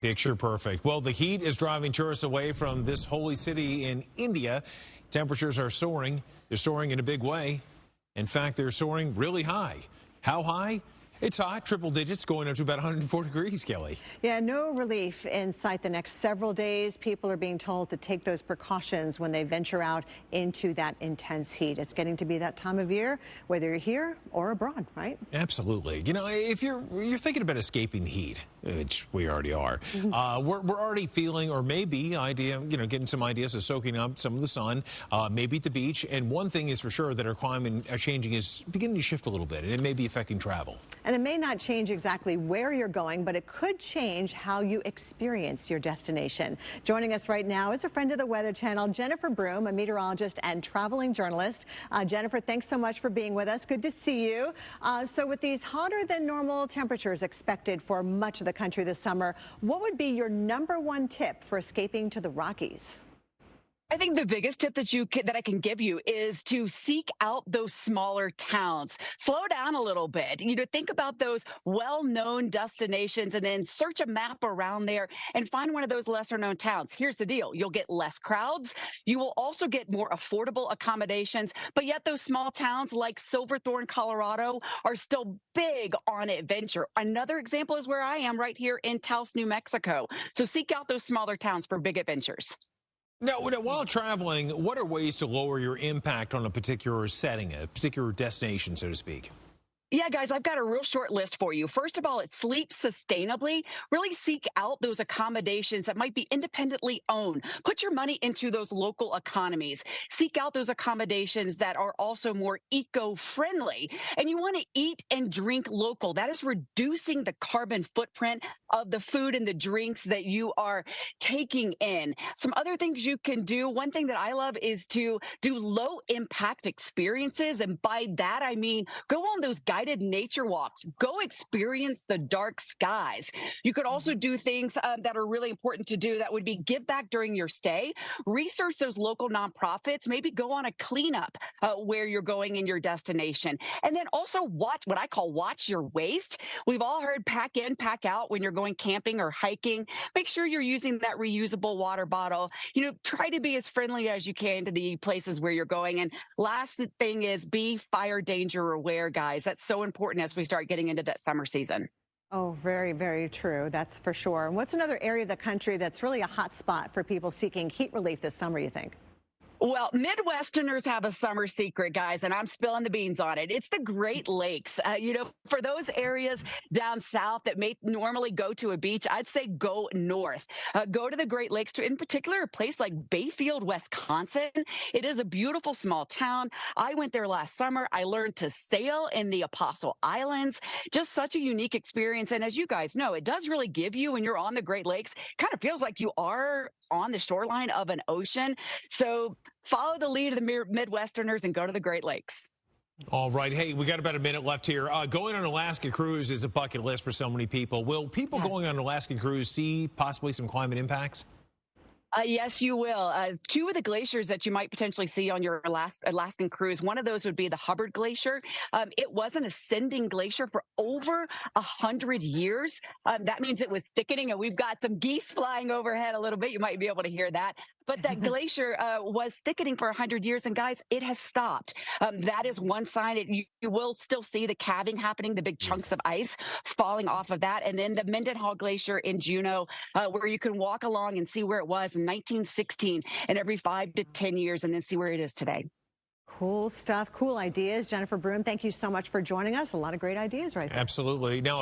Picture perfect. Well, the heat is driving tourists away from this holy city in India. Temperatures are soaring. They're soaring in a big way. In fact, they're soaring really high. How high? It's hot, triple digits, going up to about 104 degrees, Kelly. Yeah, no relief in sight the next several days. People are being told to take those precautions when they venture out into that intense heat. It's getting to be that time of year, whether you're here or abroad, right? Absolutely. You know, if you're thinking about escaping the heat, which we already are, we're already feeling, or maybe getting some ideas of soaking up some of the sun, maybe at the beach. And one thing is for sure that our climate changing is beginning to shift a little bit, and it may be affecting travel. And it may not change exactly where you're going, but it could change how you experience your destination. Joining us right now is a friend of the Weather Channel, Jennifer Broome, a meteorologist and traveling journalist. Jennifer, thanks so much for being with us. Good to see you. So with these hotter than normal temperatures expected for much of the country this summer, what would be your #1 tip for escaping to the Rockies? I think the biggest tip that I can give you is to seek out those smaller towns. Slow down a little bit. Think about those well-known destinations and then search a map around there and find one of those lesser-known towns. Here's the deal. You'll get less crowds. You will also get more affordable accommodations, but yet those small towns like Silverthorne, Colorado are still big on adventure. Another example is where I am right here in Taos, New Mexico. So seek out those smaller towns for big adventures. Now, while traveling, what are ways to lower your impact on a particular setting, a particular destination, so to speak? Yeah, guys, I've got a real short list for you. First of all, it's sleep sustainably. Really seek out those accommodations that might be independently owned. Put your money into those local economies. Seek out those accommodations that are also more eco-friendly. And you want to eat and drink local. That is reducing the carbon footprint of the food and the drinks that you are taking in. Some other things you can do. One thing that I love is to do low impact experiences. And by that, I mean, go on those guided nature walks. Go experience the dark skies. You could also do things that are really important to do. That would be give back during your stay. Research those local nonprofits. Maybe go on a cleanup where you're going in your destination. And then also watch what I call watch your waste. We've all heard pack in, pack out when you're going camping or hiking. Make sure you're using that reusable water bottle. Try to be as friendly as you can to the places where you're going. And last thing is be fire danger aware, guys. That's so important as we start getting into that summer season. Oh, very, very true. That's for sure. And what's another area of the country that's really a hot spot for people seeking heat relief this summer, you think? Well, Midwesterners have a summer secret, guys, and I'm spilling the beans on it. It's the Great Lakes. For those areas down south that may normally go to a beach, I'd say go north. Go to the Great Lakes, in particular, a place like Bayfield, Wisconsin. It is a beautiful small town. I went there last summer. I learned to sail in the Apostle Islands. Just such a unique experience. And as you guys know, it does really give you, when you're on the Great Lakes, kind of feels like you are on the shoreline of an ocean. So follow the lead of the Midwesterners and go to the Great Lakes. All right. Hey, we got about a minute left here. Going on an Alaska cruise is a bucket list for so many people. Will people going on an Alaska cruise see possibly some climate impacts? Yes, you will. Two of the glaciers that you might potentially see on your Alaskan cruise, one of those would be the Hubbard Glacier. It was an ascending glacier for over 100 years. That means it was thickening, and we've got some geese flying overhead a little bit. You might be able to hear that. But that glacier was thickening for 100 years, and guys, it has stopped. That is one sign. You will still see the calving happening, the big chunks of ice falling off of that. And then the Mendenhall Glacier in Juneau, where you can walk along and see where it was in 1916 and every 5 to 10 years, and then see where it is today. Cool stuff, cool ideas. Jennifer Broome, thank you so much for joining us. A lot of great ideas right there. Absolutely. Now,